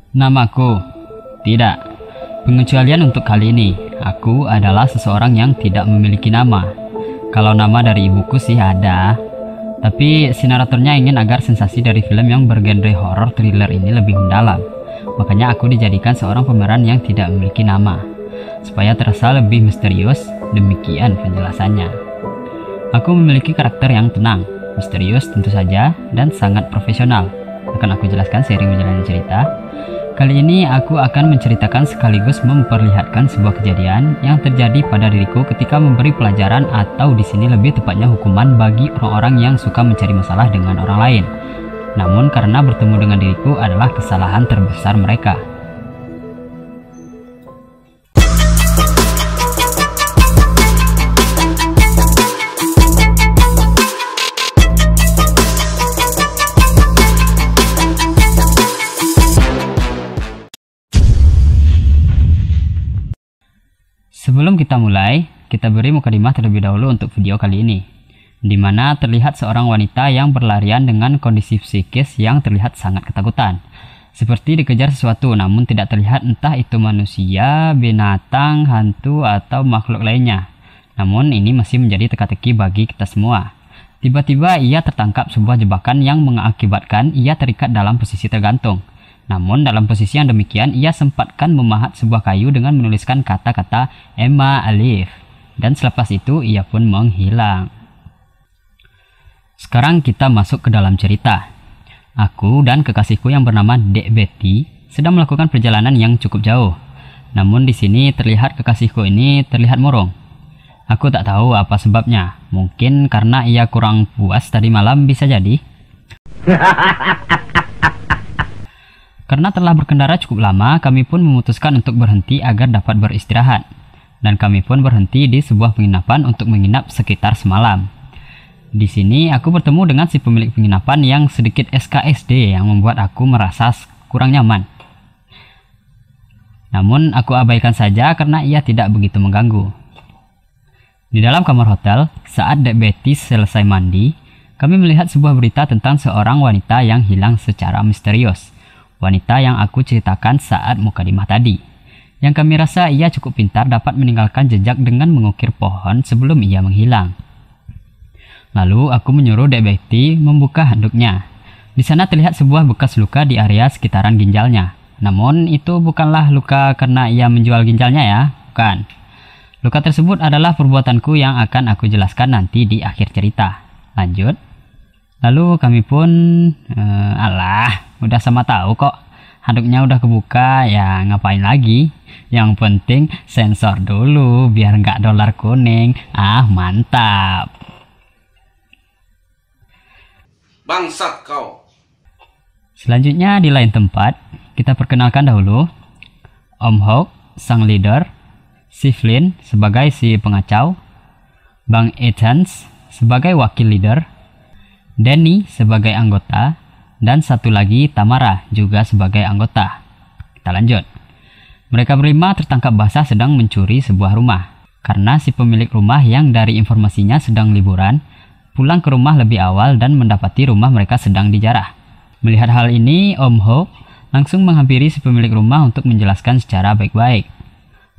Namaku? Tidak. Pengecualian untuk kali ini. Aku adalah seseorang yang tidak memiliki nama. Kalau nama dari ibuku sih ada. Tapi si naratornya ingin agar sensasi dari film yang bergenre horror thriller ini lebih mendalam. Makanya aku dijadikan seorang pemeran yang tidak memiliki nama. Supaya terasa lebih misterius, demikian penjelasannya. Aku memiliki karakter yang tenang, misterius tentu saja, dan sangat profesional. Akan aku jelaskan seiring berjalannya cerita. Kali ini aku akan menceritakan sekaligus memperlihatkan sebuah kejadian yang terjadi pada diriku ketika memberi pelajaran atau di sini lebih tepatnya hukuman bagi orang-orang yang suka mencari masalah dengan orang lain. Namun karena bertemu dengan diriku adalah kesalahan terbesar mereka. Sebelum kita mulai, kita beri mukadimah terlebih dahulu untuk video kali ini, di mana terlihat seorang wanita yang berlarian dengan kondisi psikis yang terlihat sangat ketakutan, seperti dikejar sesuatu namun tidak terlihat entah itu manusia, binatang, hantu, atau makhluk lainnya. Namun ini masih menjadi teka-teki bagi kita semua. Tiba-tiba ia tertangkap sebuah jebakan yang mengakibatkan ia terikat dalam posisi tergantung. Namun dalam posisi yang demikian, ia sempatkan memahat sebuah kayu dengan menuliskan kata-kata Emma Alif. Dan selepas itu, ia pun menghilang. Sekarang kita masuk ke dalam cerita. Aku dan kekasihku yang bernama Dek Betty sedang melakukan perjalanan yang cukup jauh. Namun di sini terlihat kekasihku ini terlihat murung. Aku tak tahu apa sebabnya. Mungkin karena ia kurang puas tadi malam, bisa jadi. Karena telah berkendara cukup lama, kami pun memutuskan untuk berhenti agar dapat beristirahat. Dan kami pun berhenti di sebuah penginapan untuk menginap sekitar semalam. Di sini aku bertemu dengan si pemilik penginapan yang sedikit SKSD yang membuat aku merasa kurang nyaman. Namun aku abaikan saja karena ia tidak begitu mengganggu. Di dalam kamar hotel, saat Dek Betty selesai mandi, kami melihat sebuah berita tentang seorang wanita yang hilang secara misterius. Wanita yang aku ceritakan saat mukadimah tadi. Yang kami rasa ia cukup pintar dapat meninggalkan jejak dengan mengukir pohon sebelum ia menghilang. Lalu aku menyuruh Dek Betty membuka handuknya. Di sana terlihat sebuah bekas luka di area sekitaran ginjalnya. Namun itu bukanlah luka karena ia menjual ginjalnya ya, bukan. Luka tersebut adalah perbuatanku yang akan aku jelaskan nanti di akhir cerita. Lanjut. Lalu kami pun, udah sama tahu kok. Handuknya udah kebuka, ya ngapain lagi? Yang penting sensor dulu biar nggak dolar kuning. Ah, mantap. Bangsat kau. Selanjutnya di lain tempat, kita perkenalkan dahulu Om Hawk, sang leader, si Flynn sebagai si pengacau, Bang Ethans sebagai wakil leader, Danny sebagai anggota, dan satu lagi Tamara juga sebagai anggota. Kita lanjut. Mereka berlima tertangkap basah sedang mencuri sebuah rumah. Karena si pemilik rumah yang dari informasinya sedang liburan, pulang ke rumah lebih awal dan mendapati rumah mereka sedang dijarah. Melihat hal ini, Om Hawk langsung menghampiri si pemilik rumah untuk menjelaskan secara baik-baik.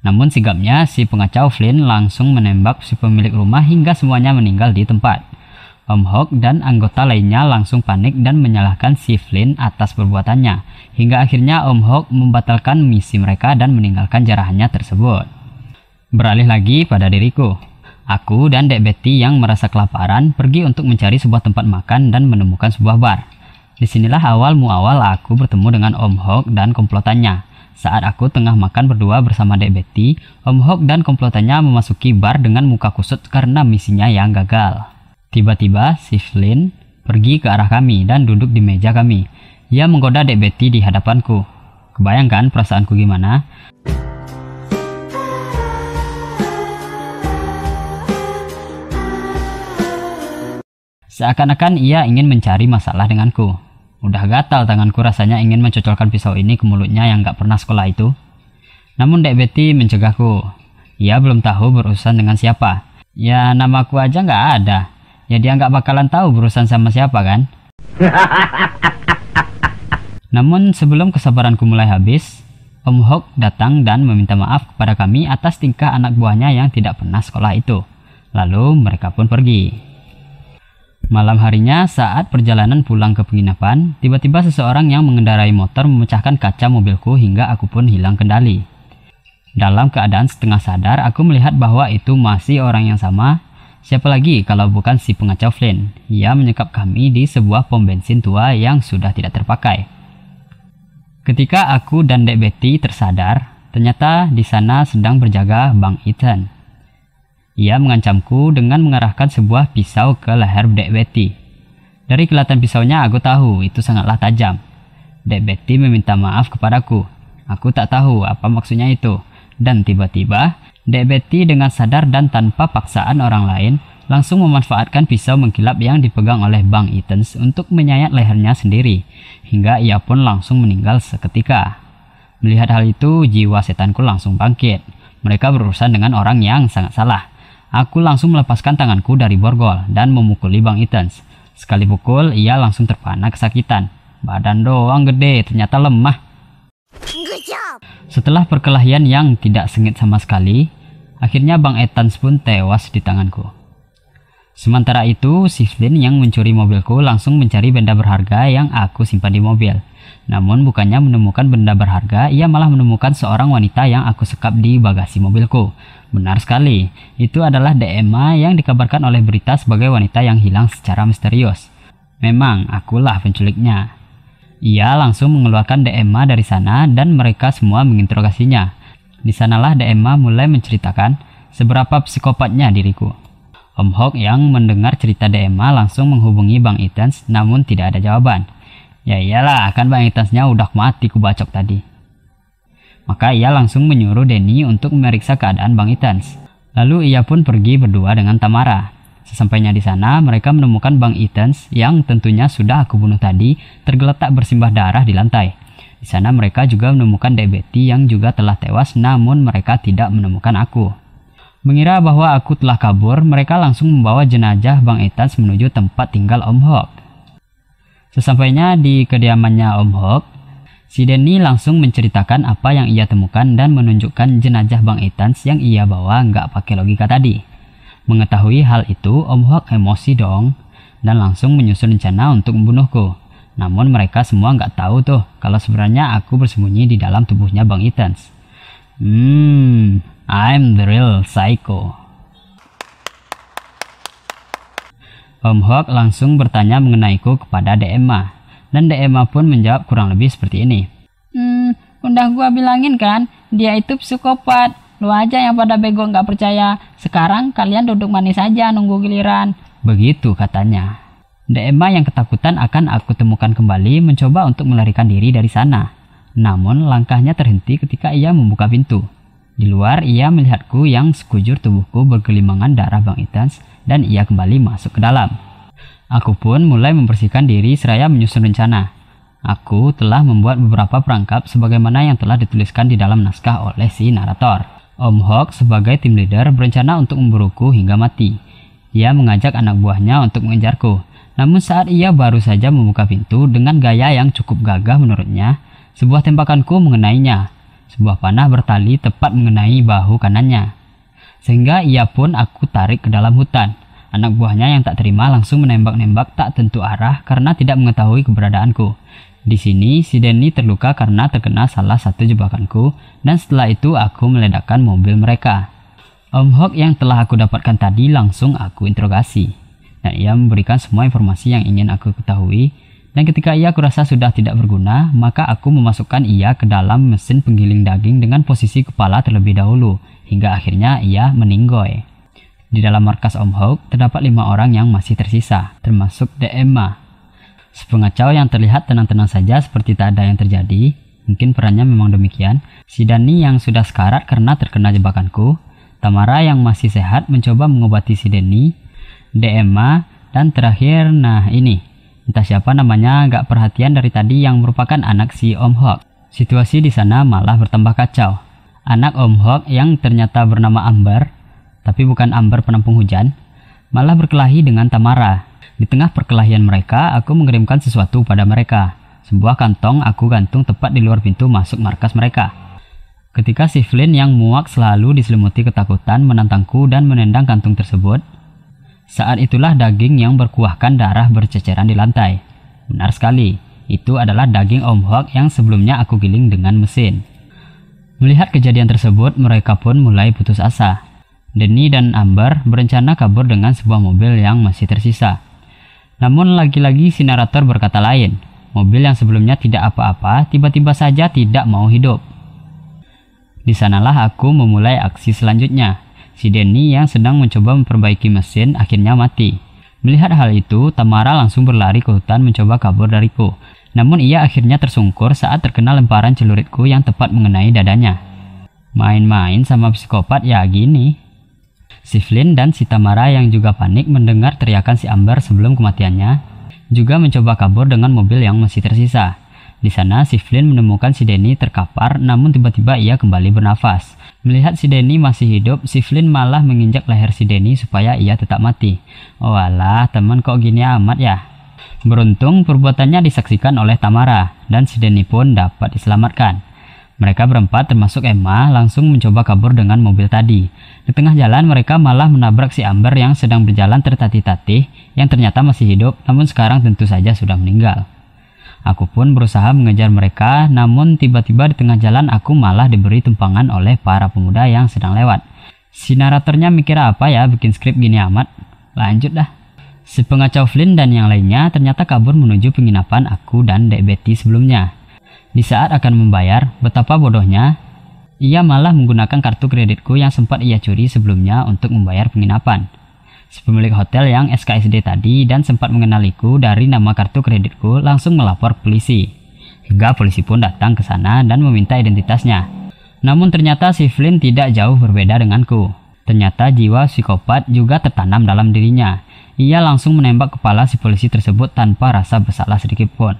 Namun sigapnya si pengacau Flynn langsung menembak si pemilik rumah hingga semuanya meninggal di tempat. Om Hawk dan anggota lainnya langsung panik dan menyalahkan si Flynn atas perbuatannya, hingga akhirnya Om Hawk membatalkan misi mereka dan meninggalkan jarahannya tersebut. Beralih lagi pada diriku. Aku dan Dek Betty yang merasa kelaparan pergi untuk mencari sebuah tempat makan dan menemukan sebuah bar. Disinilah awal muawal aku bertemu dengan Om Hawk dan komplotannya. Saat aku tengah makan berdua bersama Dek Betty, Om Hawk dan komplotannya memasuki bar dengan muka kusut karena misinya yang gagal. Tiba-tiba si Flynn pergi ke arah kami dan duduk di meja kami. Ia menggoda Dek Betty di hadapanku. Kebayangkan perasaanku gimana? Seakan-akan ia ingin mencari masalah denganku. Udah gatal tanganku rasanya ingin mencocolkan pisau ini ke mulutnya yang gak pernah sekolah itu. Namun Dek Betty mencegahku. Ia belum tahu berurusan dengan siapa. Ya namaku aja gak ada. Ya dia nggak bakalan tahu berurusan sama siapa kan? Namun sebelum kesabaranku mulai habis, Om Hok datang dan meminta maaf kepada kami atas tingkah anak buahnya yang tidak pernah sekolah itu. Lalu mereka pun pergi. Malam harinya saat perjalanan pulang ke penginapan, tiba-tiba seseorang yang mengendarai motor memecahkan kaca mobilku hingga aku pun hilang kendali. Dalam keadaan setengah sadar, aku melihat bahwa itu masih orang yang sama. Siapa lagi kalau bukan si pengacau Flynn. Ia menyekap kami di sebuah pom bensin tua yang sudah tidak terpakai. Ketika aku dan Dek Betty tersadar, ternyata di sana sedang berjaga Bang Ethan. Ia mengancamku dengan mengarahkan sebuah pisau ke leher Dek Betty. Dari kilatan pisaunya aku tahu itu sangatlah tajam. Dek Betty meminta maaf kepadaku. Aku tak tahu apa maksudnya itu. Dan tiba-tiba, Dek Betty dengan sadar dan tanpa paksaan orang lain langsung memanfaatkan pisau mengkilap yang dipegang oleh Bang Ethan untuk menyayat lehernya sendiri, hingga ia pun langsung meninggal seketika. Melihat hal itu, jiwa setanku langsung bangkit. Mereka berurusan dengan orang yang sangat salah. Aku langsung melepaskan tanganku dari borgol dan memukuli Bang Ethan. Sekali pukul, ia langsung terpana kesakitan. Badan doang gede, ternyata lemah. Setelah perkelahian yang tidak sengit sama sekali, akhirnya Bang Ethan pun tewas di tanganku. Sementara itu, si Flynn yang mencuri mobilku langsung mencari benda berharga yang aku simpan di mobil. Namun bukannya menemukan benda berharga, ia malah menemukan seorang wanita yang aku sekap di bagasi mobilku. Benar sekali, itu adalah Dek Emma yang dikabarkan oleh berita sebagai wanita yang hilang secara misterius. Memang, akulah penculiknya. Ia langsung mengeluarkan Dek Emma dari sana dan mereka semua menginterogasinya. Di sanalah Dek Emma mulai menceritakan seberapa psikopatnya diriku. Om Hok yang mendengar cerita Dek Emma langsung menghubungi Bang Ethan, namun tidak ada jawaban. Ya iyalah, kan Bang Ethan-nya udah mati kubacok tadi. Maka ia langsung menyuruh Denny untuk memeriksa keadaan Bang Ethan. Lalu ia pun pergi berdua dengan Tamara. Sesampainya di sana, mereka menemukan Bang Ethan yang tentunya sudah aku bunuh tadi tergeletak bersimbah darah di lantai. Di sana mereka juga menemukan Dek Betty yang juga telah tewas, namun mereka tidak menemukan aku. Mengira bahwa aku telah kabur, mereka langsung membawa jenazah Bang Ethan menuju tempat tinggal Om Hok. Sesampainya di kediamannya Om Hok, si Denny langsung menceritakan apa yang ia temukan dan menunjukkan jenazah Bang Ethan yang ia bawa nggak pakai logika tadi. Mengetahui hal itu, Om Hok emosi dong dan langsung menyusun rencana untuk membunuhku. Namun mereka semua nggak tahu tuh kalau sebenarnya aku bersembunyi di dalam tubuhnya Bang Ethan. I'm the real psycho. Om Hok langsung bertanya mengenaiku kepada Dek Emma. Dan Dek Emma pun menjawab kurang lebih seperti ini. Udah gua bilangin kan, dia itu psikopat. Lu aja yang pada bego nggak percaya. Sekarang kalian duduk manis aja nunggu giliran. Begitu katanya. Dek Emma yang ketakutan akan aku temukan kembali mencoba untuk melarikan diri dari sana. Namun langkahnya terhenti ketika ia membuka pintu. Di luar ia melihatku yang sekujur tubuhku bergelimangan darah Bang Ethan dan ia kembali masuk ke dalam. Aku pun mulai membersihkan diri seraya menyusun rencana. Aku telah membuat beberapa perangkap sebagaimana yang telah dituliskan di dalam naskah oleh si narator. Om Hok sebagai tim leader berencana untuk memburuku hingga mati. Ia mengajak anak buahnya untuk mengejarku. Namun saat ia baru saja membuka pintu dengan gaya yang cukup gagah menurutnya, sebuah tembakanku mengenainya. Sebuah panah bertali tepat mengenai bahu kanannya. Sehingga ia pun aku tarik ke dalam hutan. Anak buahnya yang tak terima langsung menembak-nembak tak tentu arah karena tidak mengetahui keberadaanku. Di sini si Denny terluka karena terkena salah satu jebakanku dan setelah itu aku meledakkan mobil mereka. Om Hok yang telah aku dapatkan tadi langsung aku interogasi. Dan ia memberikan semua informasi yang ingin aku ketahui. Dan ketika ia kurasa sudah tidak berguna, maka aku memasukkan ia ke dalam mesin penggiling daging dengan posisi kepala terlebih dahulu, hingga akhirnya ia meninggoy. Di dalam markas Om Hok, terdapat 5 orang yang masih tersisa, termasuk Dek Emma. Sepengacau yang terlihat tenang-tenang saja seperti tak ada yang terjadi, mungkin perannya memang demikian. Si Dani yang sudah sekarat karena terkena jebakanku, Tamara yang masih sehat mencoba mengobati si Denny, Dek Emma, dan terakhir, nah ini. Entah siapa namanya gak perhatian dari tadi yang merupakan anak si Om Hok. Situasi di sana malah bertambah kacau. Anak Om Hok yang ternyata bernama Amber, tapi bukan Amber penampung hujan, malah berkelahi dengan Tamara. Di tengah perkelahian mereka, aku mengirimkan sesuatu pada mereka. Sebuah kantong aku gantung tepat di luar pintu masuk markas mereka. Ketika si Flynn yang muak selalu diselimuti ketakutan menantangku dan menendang kantung tersebut, saat itulah daging yang berkuahkan darah berceceran di lantai. Benar sekali, itu adalah daging Om Hawk yang sebelumnya aku giling dengan mesin. Melihat kejadian tersebut, mereka pun mulai putus asa. Denny dan Amber berencana kabur dengan sebuah mobil yang masih tersisa. Namun lagi-lagi si narator berkata lain. Mobil yang sebelumnya tidak apa-apa tiba-tiba saja tidak mau hidup. Di sanalah aku memulai aksi selanjutnya. Si Denny yang sedang mencoba memperbaiki mesin akhirnya mati. Melihat hal itu, Tamara langsung berlari ke hutan mencoba kabur dariku. Namun ia akhirnya tersungkur saat terkena lemparan celuritku yang tepat mengenai dadanya. Main-main sama psikopat ya gini. Si Flynn dan si Tamara yang juga panik mendengar teriakan si Amber sebelum kematiannya, juga mencoba kabur dengan mobil yang masih tersisa. Di sana si Flynn menemukan si Denny terkapar, namun tiba-tiba ia kembali bernafas. Melihat si Denny masih hidup, si Flynn malah menginjak leher si Denny supaya ia tetap mati. Oh alah, teman kok gini amat ya. Beruntung perbuatannya disaksikan oleh Tamara, dan si Denny pun dapat diselamatkan. Mereka berempat termasuk Emma langsung mencoba kabur dengan mobil tadi. Di tengah jalan mereka malah menabrak si Amber yang sedang berjalan tertatih-tatih, yang ternyata masih hidup, namun sekarang tentu saja sudah meninggal. Aku pun berusaha mengejar mereka, namun tiba-tiba di tengah jalan aku malah diberi tumpangan oleh para pemuda yang sedang lewat. Si naratornya mikir apa ya bikin skrip gini amat? Lanjut dah. Si pengacau Flynn dan yang lainnya ternyata kabur menuju penginapan aku dan Dek Betty sebelumnya. Di saat akan membayar, betapa bodohnya, ia malah menggunakan kartu kreditku yang sempat ia curi sebelumnya untuk membayar penginapan. Si pemilik hotel yang SKSD tadi dan sempat mengenaliku dari nama kartu kreditku langsung melapor polisi. Hingga polisi pun datang ke sana dan meminta identitasnya. Namun ternyata si Flynn tidak jauh berbeda denganku. Ternyata jiwa psikopat juga tertanam dalam dirinya. Ia langsung menembak kepala si polisi tersebut tanpa rasa bersalah sedikit pun.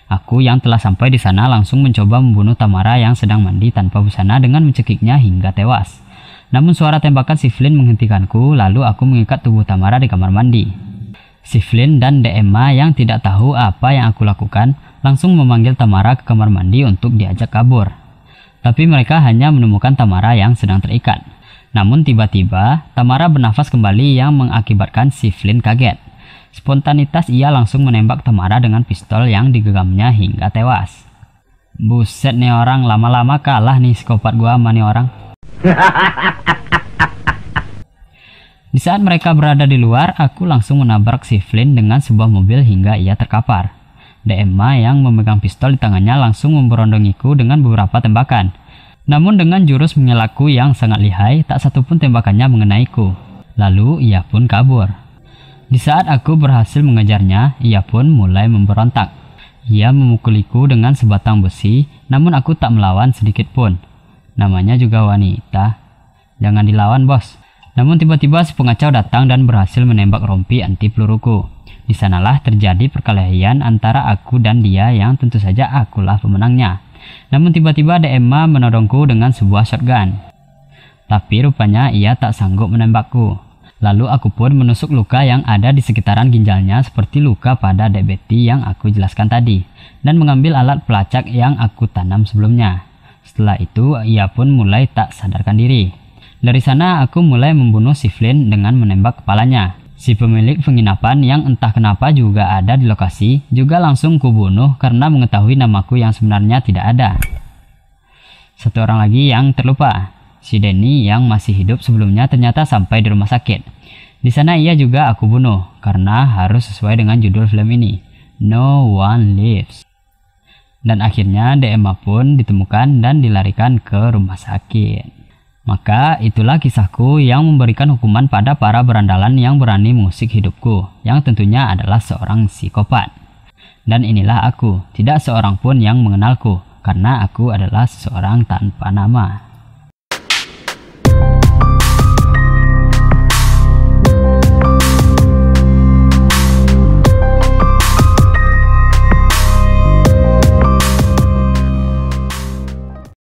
Aku yang telah sampai di sana langsung mencoba membunuh Tamara yang sedang mandi tanpa busana dengan mencekiknya hingga tewas. Namun suara tembakan si Flynn menghentikanku, lalu aku mengikat tubuh Tamara di kamar mandi. Si Flynn dan Emma yang tidak tahu apa yang aku lakukan langsung memanggil Tamara ke kamar mandi untuk diajak kabur. Tapi mereka hanya menemukan Tamara yang sedang terikat. Namun tiba-tiba Tamara bernafas kembali yang mengakibatkan si Flynn kaget. Spontanitas ia langsung menembak Tamara dengan pistol yang digenggamnya hingga tewas. Buset nih orang, lama-lama kalah nih psikopat gua sama nih orang. Di saat mereka berada di luar, aku langsung menabrak si Flynn dengan sebuah mobil hingga ia terkapar. Emma yang memegang pistol di tangannya langsung memberondongiku dengan beberapa tembakan. Namun dengan jurus mengelakku yang sangat lihai, tak satupun tembakannya mengenaiku. Lalu ia pun kabur. Di saat aku berhasil mengejarnya, ia pun mulai memberontak. Ia memukuliku dengan sebatang besi, namun aku tak melawan sedikit pun. Namanya juga wanita. Jangan dilawan bos. Namun tiba-tiba si pengacau datang dan berhasil menembak rompi anti peluruku. Di sanalah terjadi perkelahian antara aku dan dia yang tentu saja akulah pemenangnya. Namun tiba-tiba Emma menodongku dengan sebuah shotgun. Tapi rupanya ia tak sanggup menembakku. Lalu aku pun menusuk luka yang ada di sekitaran ginjalnya seperti luka pada Dek Betty yang aku jelaskan tadi. Dan mengambil alat pelacak yang aku tanam sebelumnya. Setelah itu ia pun mulai tak sadarkan diri. Dari sana aku mulai membunuh si Flynn dengan menembak kepalanya. Si pemilik penginapan yang entah kenapa juga ada di lokasi juga langsung kubunuh karena mengetahui namaku yang sebenarnya tidak ada. Satu orang lagi yang terlupa, si Denny yang masih hidup sebelumnya ternyata sampai di rumah sakit. Di sana ia juga aku bunuh karena harus sesuai dengan judul film ini, No One Lives. Dan akhirnya Emma pun ditemukan dan dilarikan ke rumah sakit. Maka itulah kisahku yang memberikan hukuman pada para berandalan yang berani mengusik hidupku, yang tentunya adalah seorang psikopat. Dan inilah aku, tidak seorang pun yang mengenalku, karena aku adalah seseorang tanpa nama.